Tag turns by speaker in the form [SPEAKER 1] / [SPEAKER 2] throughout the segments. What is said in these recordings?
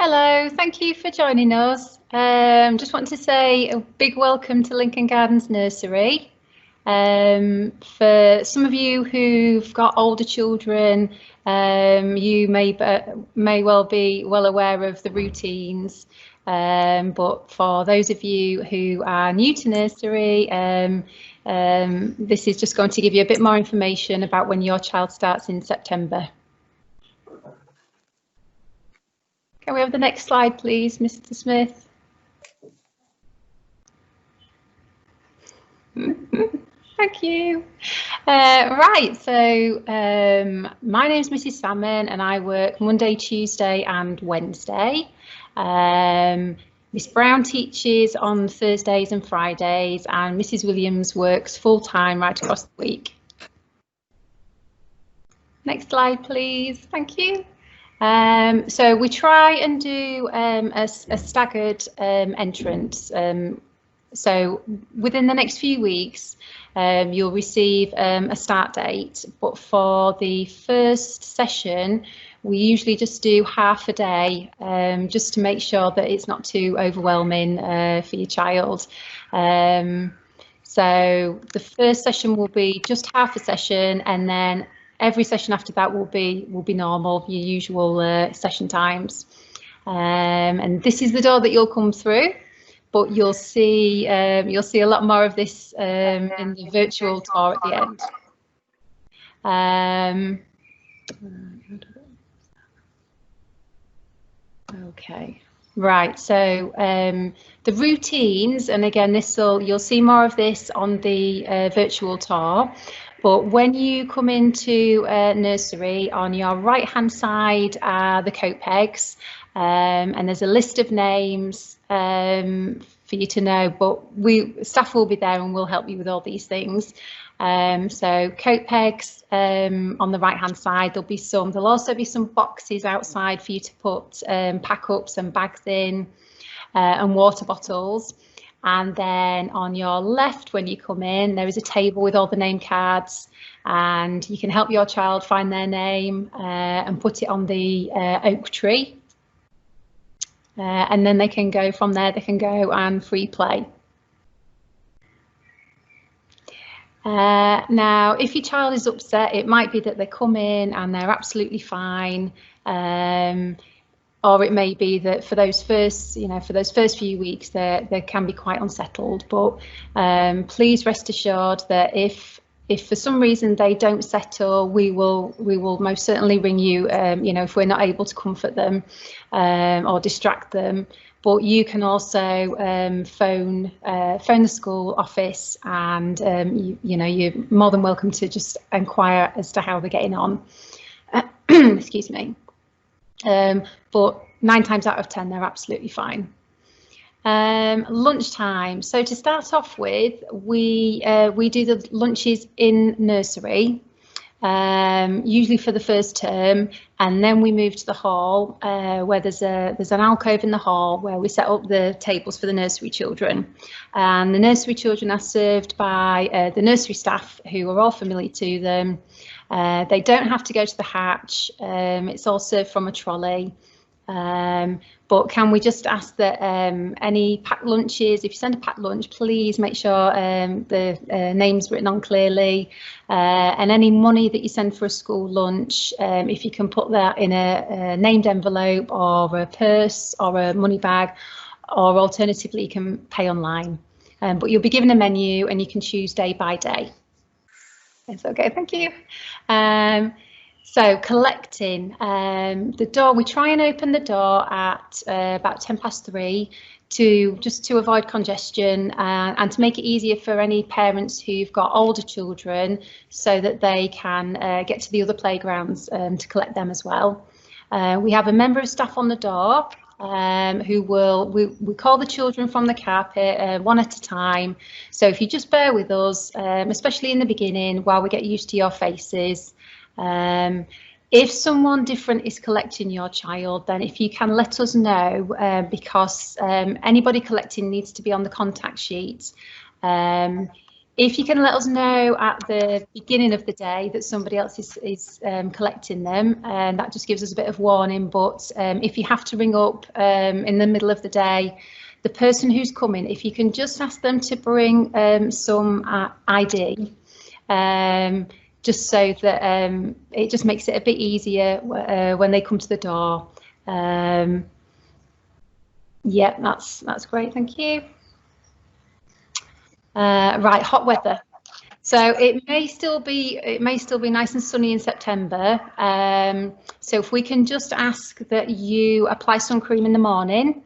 [SPEAKER 1] Hello, thank you for joining us. Just want to say a big welcome to Lincoln Gardens Nursery. For some of you who've got older children, you may well be well aware of the routines, but for those of you who are new to nursery, this is just going to give you a bit more information about when your child starts in September. Can we have the next slide, please, Mr. Smith? Thank you. Right, so my name is Mrs. Salmon and I work Monday, Tuesday and Wednesday. Miss Brown teaches on Thursdays and Fridays, and Mrs. Williams works full-time right across the week. Next slide, please. Thank you. So we try and do a staggered entrance. So within the next few weeks, you'll receive a start date, but for the first session, we usually just do half a day, just to make sure that it's not too overwhelming for your child. So the first session will be just half a session, and then every session after that will be normal, your usual session times. And this is the door that you'll come through, but you'll see a lot more of this in the virtual tour at the end. Okay, right. So the routines, and again, you'll see more of this on the virtual tour. But when you come into nursery, on your right hand side are the coat pegs, and there's a list of names for you to know, but staff will be there and will help you with all these things. So coat pegs on the right hand side, there'll also be some boxes outside for you to put pack ups and bags in, and water bottles. And then on your left, when you come in, there is a table with all the name cards, and you can help your child find their name and put it on the oak tree. And then they can go from there, they can go and free play. Now, if your child is upset, it might be that they come in and they're absolutely fine. Or it may be that for those first few weeks, they can be quite unsettled. But please rest assured that if for some reason they don't settle, we will most certainly ring you. If we're not able to comfort them or distract them. But you can also phone the school office, and you're more than welcome to just inquire as to how they're getting on. Excuse me. But 9 times out of 10, they're absolutely fine. Lunchtime. So to start off with, we do the lunches in nursery, usually for the first term, and then we move to the hall, where there's an alcove in the hall where we set up the tables for the nursery children. And the nursery children are served by the nursery staff, who are all familiar to them. They don't have to go to the hatch. It's all served from a trolley. But can we just ask that any packed lunches, if you send a packed lunch, please make sure the name's written on clearly, and any money that you send for a school lunch, if you can put that in a named envelope or a purse or a money bag, or alternatively you can pay online. But you'll be given a menu and you can choose day by day. It's okay, thank you. So collecting the door, we try and open the door at about 3:10 to avoid congestion, and to make it easier for any parents who've got older children, so that they can get to the other playgrounds to collect them as well. We have a member of staff on the door who we call the children from the carpet one at a time. So if you just bear with us, especially in the beginning, while we get used to your faces. If someone different is collecting your child, then if you can let us know, because anybody collecting needs to be on the contact sheet. If you can let us know at the beginning of the day that somebody else is collecting them, and that just gives us a bit of warning. But if you have to ring up in the middle of the day, the person who's coming, if you can just ask them to bring some ID, just so that it just makes it a bit easier when they come to the door. Yeah, that's great. Thank you. Right, hot weather. So it may still be nice and sunny in September. So if we can just ask that you apply sun cream in the morning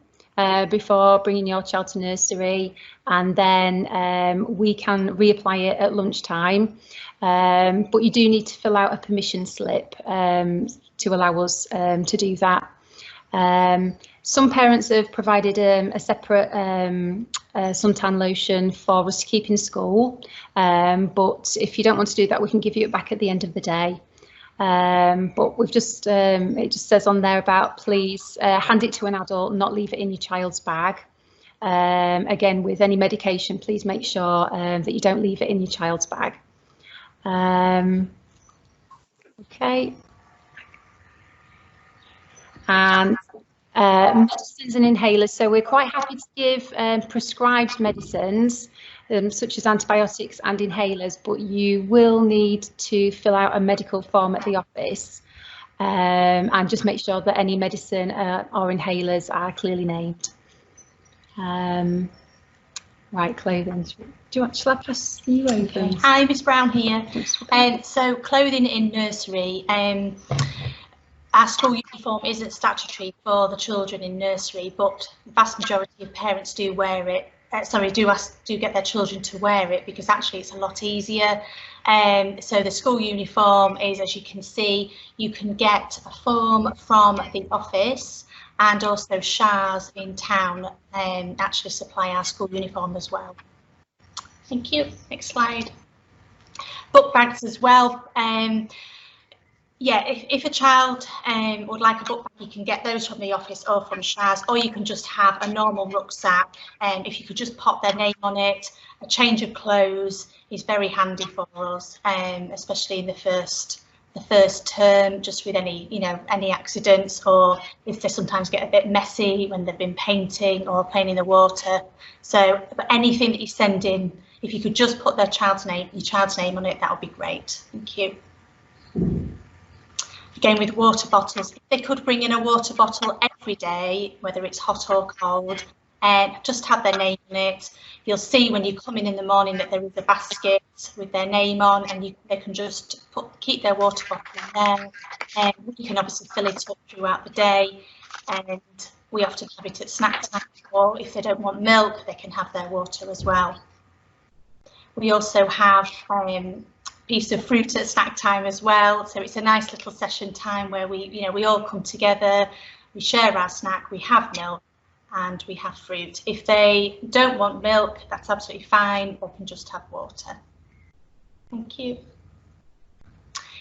[SPEAKER 1] before bringing your child to nursery, and then we can reapply it at lunchtime. But you do need to fill out a permission slip to allow us to do that. Some parents have provided a separate suntan lotion for us to keep in school, but if you don't want to do that, we can give you it back at the end of the day. But we've just it just says on there about please hand it to an adult, not leave it in your child's bag. Again, with any medication, please make sure that you don't leave it in your child's bag. Okay. And medicines and inhalers. So we're quite happy to give prescribed medicines, such as antibiotics and inhalers, but you will need to fill out a medical form at the office and just make sure that any medicine or inhalers are clearly named. Right, clothing. Shall I pass you over?
[SPEAKER 2] Hi, Miss Brown here. So clothing in nursery. Our school uniform isn't statutory for the children in nursery, but the vast majority of parents do wear it. Do get their children to wear it because actually it's a lot easier. So the school uniform is, as you can see, you can get a form from the office, and also Shars in town actually supply our school uniform as well. Thank you. Next slide. Book bags as well. Yeah, if a child would like a book bag, you can get those from the office or from Shaz, or you can just have a normal rucksack. If you could just pop their name on it, a change of clothes is very handy for us, especially in the first term, just with any accidents, or if they sometimes get a bit messy when they've been painting or playing in the water. So, but anything that you send in, if you could just put your child's name on it, that would be great. Thank you. Again, with water bottles, if they could bring in a water bottle every day, whether it's hot or cold, and just have their name on it. You'll see when you come in the morning that there is a basket with their name on, and they can just keep their water bottle in there. And you can obviously fill it up throughout the day, and we often have it at snack time, or if they don't want milk, they can have their water as well. We also have piece of fruit at snack time as well, so it's a nice little session time where we all come together, we share our snack, we have milk and we have fruit. If they don't want milk, that's absolutely fine, they can just have water. Thank you.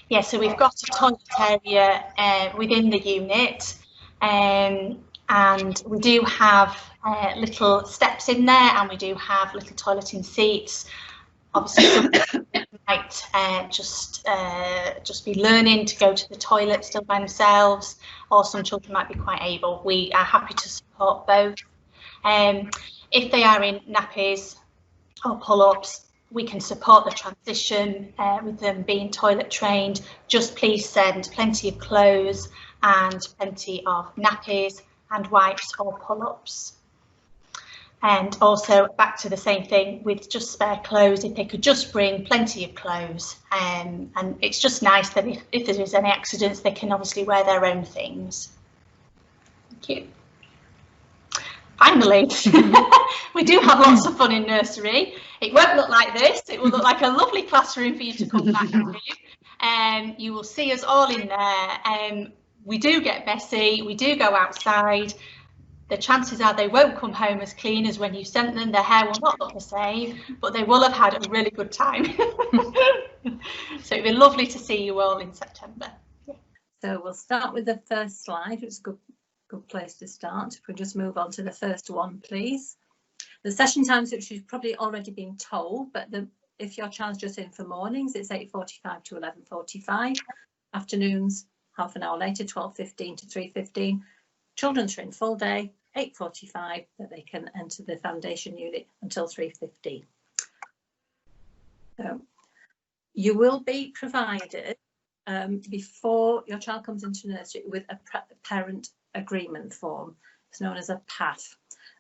[SPEAKER 2] Yeah, so we've got a toilet area within the unit, and we do have little steps in there, and we do have little toileting seats. Obviously, some might just be learning to go to the toilet still by themselves, or some children might be quite able. We are happy to support both. If they are in nappies or pull-ups, we can support the transition with them being toilet trained. Just please send plenty of clothes and plenty of nappies and wipes or pull-ups. And also back to the same thing with just spare clothes, if they could just bring plenty of clothes, and it's just nice that if there is any accidents, they can obviously wear their own things. Thank you. Finally, we do have lots of fun in nursery. It won't look like this, it will look like a lovely classroom for you to come back to. You will see us all in there. We do get messy, we do go outside. The chances are they won't come home as clean as when you sent them. Their hair will not look the same, but they will have had a really good time. So it'd be lovely to see you all in September.
[SPEAKER 3] So we'll start with the first slide. It's a good place to start. If we just move on to the first one, please. The session times, which you've probably already been told, but if your child's just in for mornings, it's 8:45 to 11:45. Afternoons, half an hour later, 12:15 to 3:15. Children's are in full day, 8:45, that they can enter the foundation unit until 3:15. So you will be provided before your child comes into nursery with a parent agreement form. It's known as a PAF.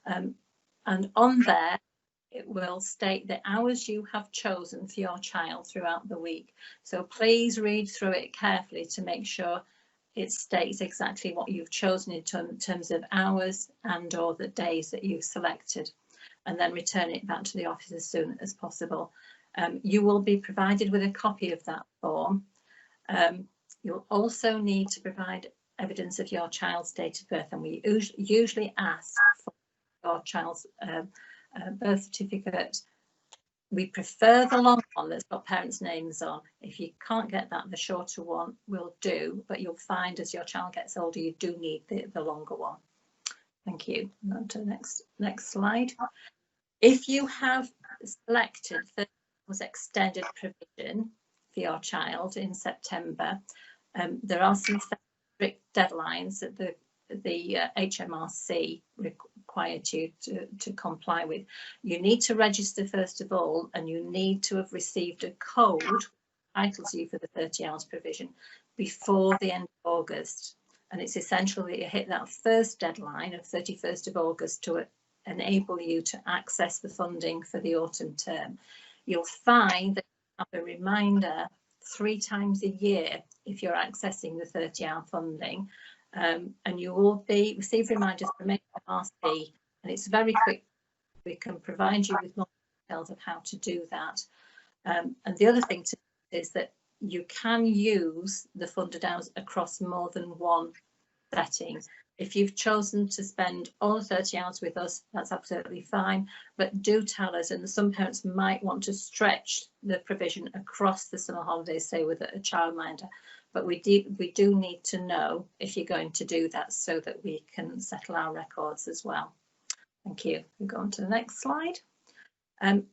[SPEAKER 3] And on there, it will state the hours you have chosen for your child throughout the week. So please read through it carefully to make sure it states exactly what you've chosen in terms of hours and or the days that you've selected, and then return it back to the office as soon as possible. You will be provided with a copy of that form. You'll also need to provide evidence of your child's date of birth, and we usually ask for your child's birth certificate. We prefer the long one that's got parents' names on. If you can't get that, the shorter one will do, but you'll find as your child gets older, you do need the longer one. Thank you. And on to the next slide. If you have selected the extended provision for your child in September, there are some strict deadlines that the HMRC required you to comply with. You need to register first of all, and you need to have received a code entitled you for the 30 hours provision before the end of August. And it's essential that you hit that first deadline of 31st of August to enable you to access the funding for the autumn term. You'll find that you have a reminder 3 times a year if you're accessing the 30-hour funding. And you will receive reminders from HMRC, and it's very quick. We can provide you with more details of how to do that. And the other thing is that you can use the funded hours across more than one setting. If you've chosen to spend all 30 hours with us, that's absolutely fine, but do tell us, and some parents might want to stretch the provision across the summer holidays, say with a childminder, but we do need to know if you're going to do that so that we can settle our records as well. Thank you. We'll go on to the next slide.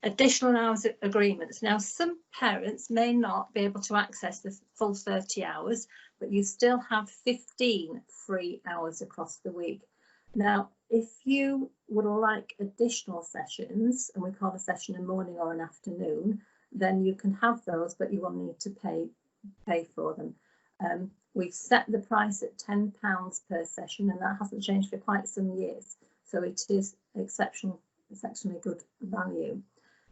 [SPEAKER 3] Additional hours agreements. Now, some parents may not be able to access the full 30 hours, but you still have 15 free hours across the week. Now, if you would like additional sessions, and we call a session a morning or an afternoon, then you can have those, but you will need to pay for them. We've set the price at £10 per session, and that hasn't changed for quite some years. So it is exceptionally good value.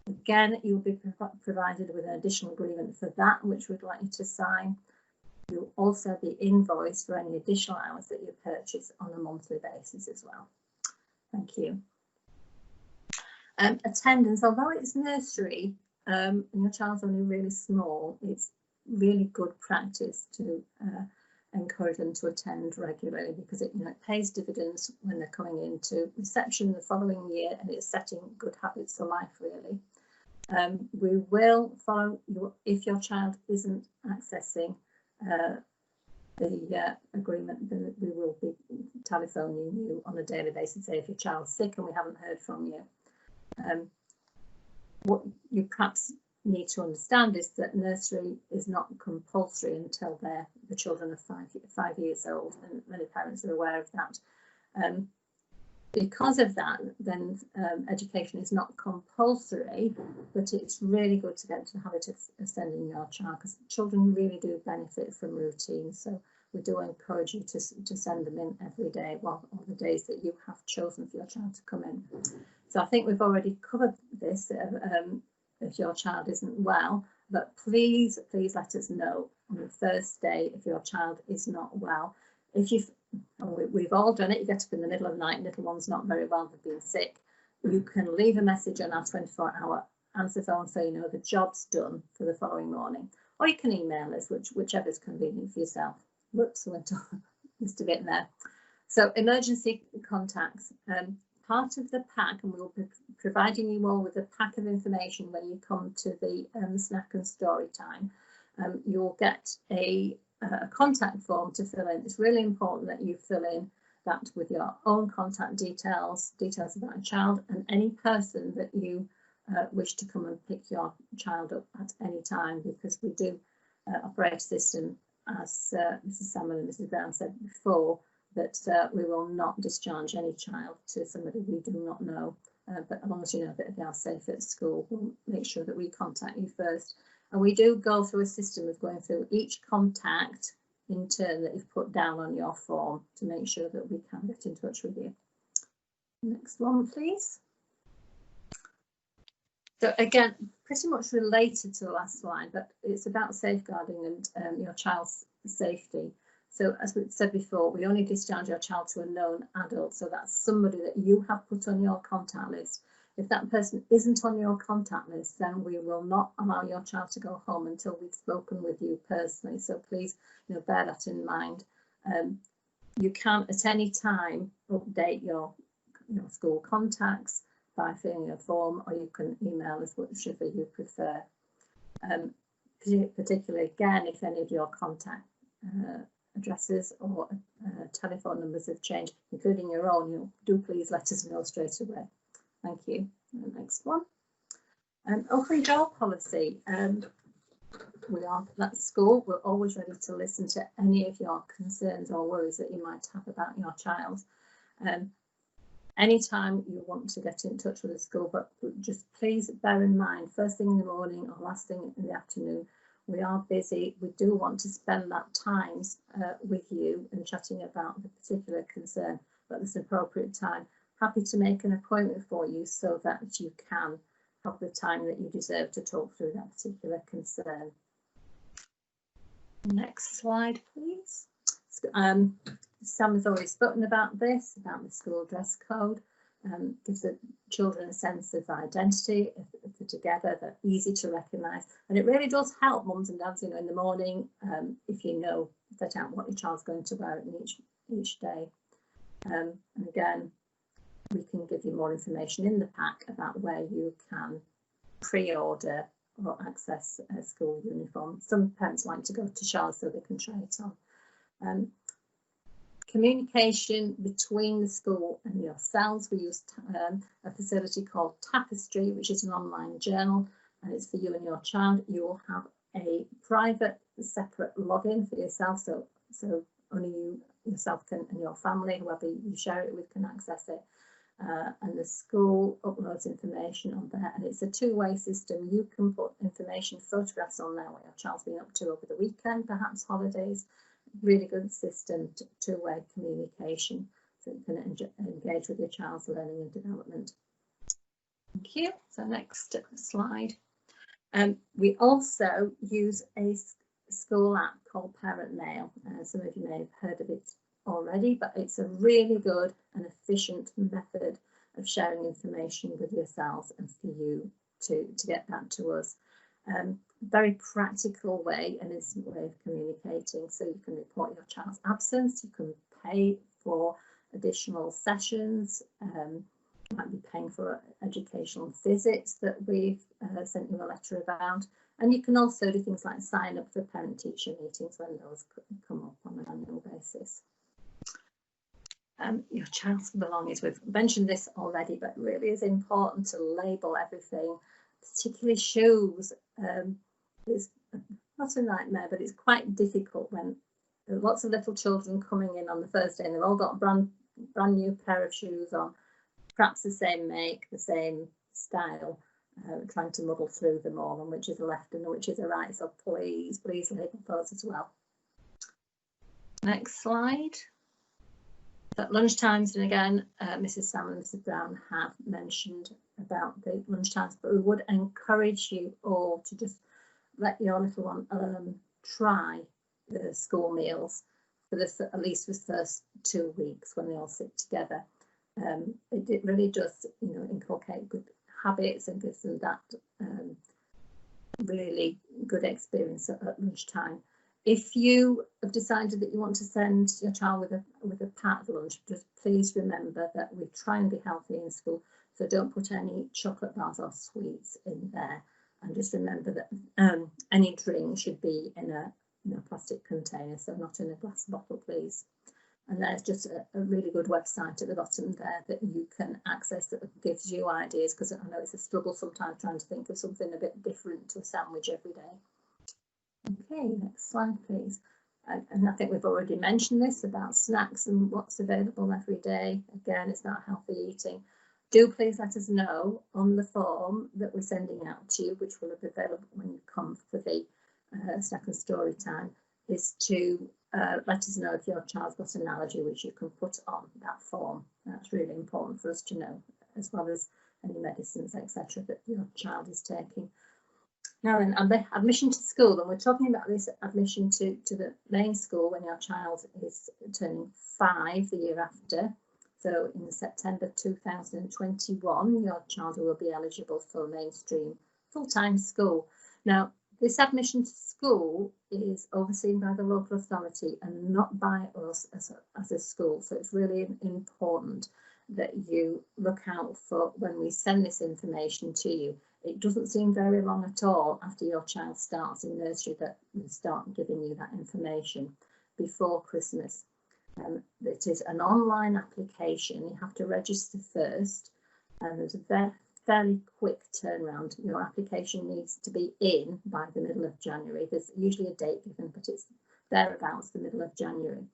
[SPEAKER 3] Again, you'll be provided with an additional agreement for that, which we'd like you to sign. You'll also be invoiced for any additional hours that you purchase on a monthly basis as well. Thank you. Attendance, although it's nursery and your child's only really small, it's really good practice to encourage them to attend regularly, because it pays dividends when they're coming into reception the following year, and it's setting good habits for life, really. We will follow if your child isn't accessing the agreement, then we will be telephoning you on a daily basis, say if your child's sick and we haven't heard from you. What you perhaps need to understand is that nursery is not compulsory until the children are 5 years old, and many parents are aware of that. Because of that, then education is not compulsory, but it's really good to get into the habit of sending your child, because children really do benefit from routine. So we do encourage you to send them in every day, well, on the days that you have chosen for your child to come in. So I think we've already covered this. If your child isn't well, but please let us know on the first day if your child is not well. We've all done it, you get up in the middle of the night, little one's not very well, they've been sick. You can leave a message on our 24-hour answer phone so you know the job's done for the following morning. Or you can email us, whichever's convenient for yourself. Whoops, I went on just a bit there. So emergency contacts. Part of the pack, and we'll be providing you all with a pack of information when you come to the snack and story time. You'll get a contact form to fill in. It's really important that you fill in that with your own contact details about a child, and any person that you wish to come and pick your child up at any time, because we do operate a system, as Mrs. Salmon and Mrs. Brown said before, that we will not discharge any child to somebody we do not know. But as long as you know that they are safe at school, we'll make sure that we contact you first. And we do go through a system of going through each contact in turn that you've put down on your form to make sure that we can get in touch with you. Next one, please. So again, pretty much related to the last slide, but it's about safeguarding and your child's safety. So as we said before, we only discharge your child to a known adult. So that's somebody that you have put on your contact list. If that person isn't on your contact list, then we will not allow your child to go home until we've spoken with you personally. So please, bear that in mind. You can at any time update your school contacts by filling a form, or you can email us, whichever you prefer. Particularly again, if any of your contact addresses or telephone numbers have changed, including your own, do please let us know straight away. Thank you. The next one. Open door policy. We are at school. We're always ready to listen to any of your concerns or worries that you might have about your child. Anytime you want to get in touch with the school, but just please bear in mind, first thing in the morning or last thing in the afternoon, we are busy. We do want to spend that time with you and chatting about the particular concern, but there's an appropriate time. Happy to make an appointment for you so that you can have the time that you deserve to talk through that particular concern. Next slide, please. Sam has already spoken about this, about the school dress code. Gives the children a sense of identity. If they're together, they're easy to recognise, and it really does help mums and dads, in the morning, if you set out what your child's going to wear in each day. And again, we can give you more information in the pack about where you can pre-order or access a school uniform. Some parents like to go to Charles so they can try it on. Communication between the school and yourselves. We use a facility called Tapestry, which is an online journal, and it's for you and your child. You will have a private, separate login for yourself, so only you yourself can, and your family, whoever you share it with, can access it. And the school uploads information on there, and it's a two-way system. You can put information, photographs on there, what your child's been up to over the weekend, perhaps holidays. Really good system, two-way communication, so you can engage with your child's learning and development. Thank you. So next slide. We also use a school app called Parent Mail. Some of you may have heard of it already, but it's a really good and efficient method of sharing information with yourselves and for you to get that to us. Very practical way and instant way of communicating. So you can report your child's absence, you can pay for additional sessions, you might be paying for educational visits that we've sent you a letter about, and you can also do things like sign up for parent-teacher meetings when those come up on an annual basis. Your child's belongings, we've mentioned this already, but it really is important to label everything, particularly shoes. It's not a nightmare, but it's quite difficult when there are lots of little children coming in on the first day and they've all got a brand new pair of shoes on, perhaps the same make, the same style, trying to muddle through them all, and which is a left and which is a right. So please label those as well. Next slide. At lunchtimes, and again, Mrs. Sam and Mrs. Brown have mentioned about the lunchtimes, but we would encourage you all to just let your little one try the school meals for this, at least for the first 2 weeks when they all sit together. It really does, inculcate good habits and gives them that really good experience at lunchtime. If you have decided that you want to send your child with a packed lunch, just please remember that we try and be healthy in school, so don't put any chocolate bars or sweets in there. And just remember that any drink should be in a plastic container, so not in a glass bottle, please. And there's just a really good website at the bottom there that you can access that gives you ideas, because I know it's a struggle sometimes trying to think of something a bit different to a sandwich every day. Okay, next slide please. And I think we've already mentioned this about snacks and what's available every day. Again, it's about healthy eating. Do please let us know on the form that we're sending out to you, which will be available when you come for the snack and story time, is to let us know if your child's got an allergy, which you can put on that form. That's really important for us to know, as well as any medicines, etc., that your child is taking. Now then, admission to school, and we're talking about this admission to the main school when your child is turning 5 the year after. So in September 2021, your child will be eligible for mainstream full-time school. Now, this admission to school is overseen by the local authority and not by us as a school. So it's really important that you look out for when we send this information to you. It doesn't seem very long at all after your child starts in nursery that we start giving you that information before Christmas. It is an online application. You have to register first, and there's a fairly quick turnaround. Your application needs to be in by the middle of January. There's usually a date given, but it's thereabouts the middle of January.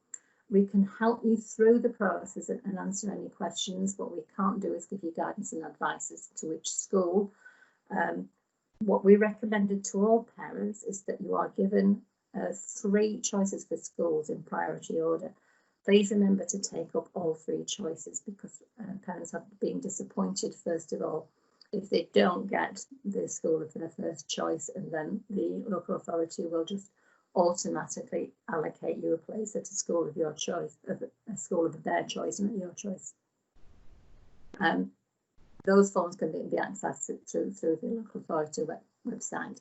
[SPEAKER 3] We can help you through the process and answer any questions. What we can't do is give you guidance and advice as to which school. What we recommended to all parents is that you are given 3 choices for schools in priority order. Please remember to take up all 3 choices, because parents have been disappointed, first of all, if they don't get the school of their first choice, and then the local authority will just automatically allocate you a place at a school of your choice, a school of their choice, not your choice. Those forms can be accessed through the local authority website.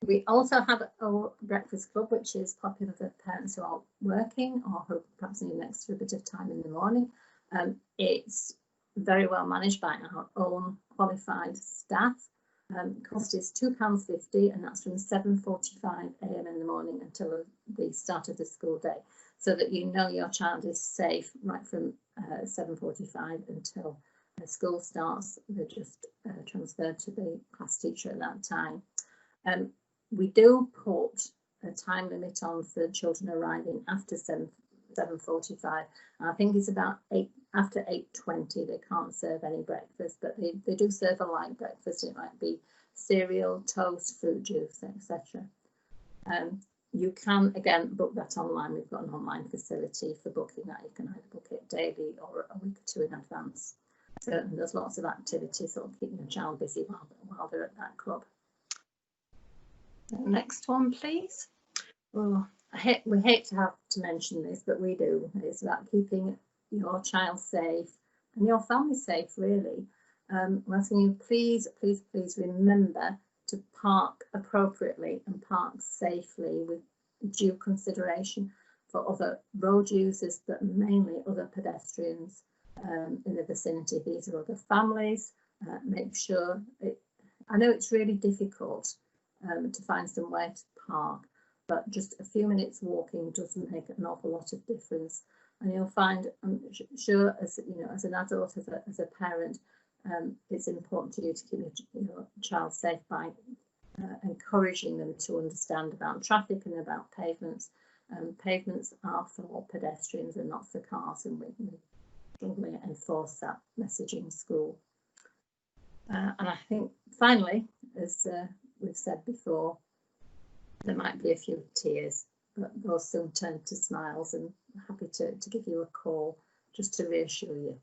[SPEAKER 3] We also have our breakfast club, which is popular for parents who are working or who perhaps need an extra bit of time in the morning. It's very well managed by our own qualified staff. Cost is £2.50, and that's from 7:45 AM in the morning until the start of the school day, so that you know your child is safe right from 7:45 until school starts. They're just transferred to the class teacher at that time. We do put a time limit on for children arriving after 7:45. I think it's about after 8:20 they can't serve any breakfast, but they do serve a light breakfast. It might be cereal, toast, fruit juice, etc. You can again book that online. We've got an online facility for booking that. You can either book it daily or a week or 2 in advance. So there's lots of activities that will keep your child busy while they're at that club. Next one, please. Oh, we hate to have to mention this, but we do. It's about keeping your child safe and your family safe, really. I'm asking you, please remember to park appropriately and park safely with due consideration for other road users, but mainly other pedestrians in the vicinity. These are other families. Make sure I know it's really difficult to find somewhere to park, but just a few minutes walking doesn't make an awful lot of difference. And you'll find, I'm sure, as you know, as an adult, as a parent, it's important to you to keep your child safe by encouraging them to understand about traffic and about pavements. Pavements are for pedestrians and not for cars, and we strongly enforce that message in school. And I think finally, as we've said before, there might be a few tears, but those soon turn to smiles, and I'm happy to give you a call just to reassure you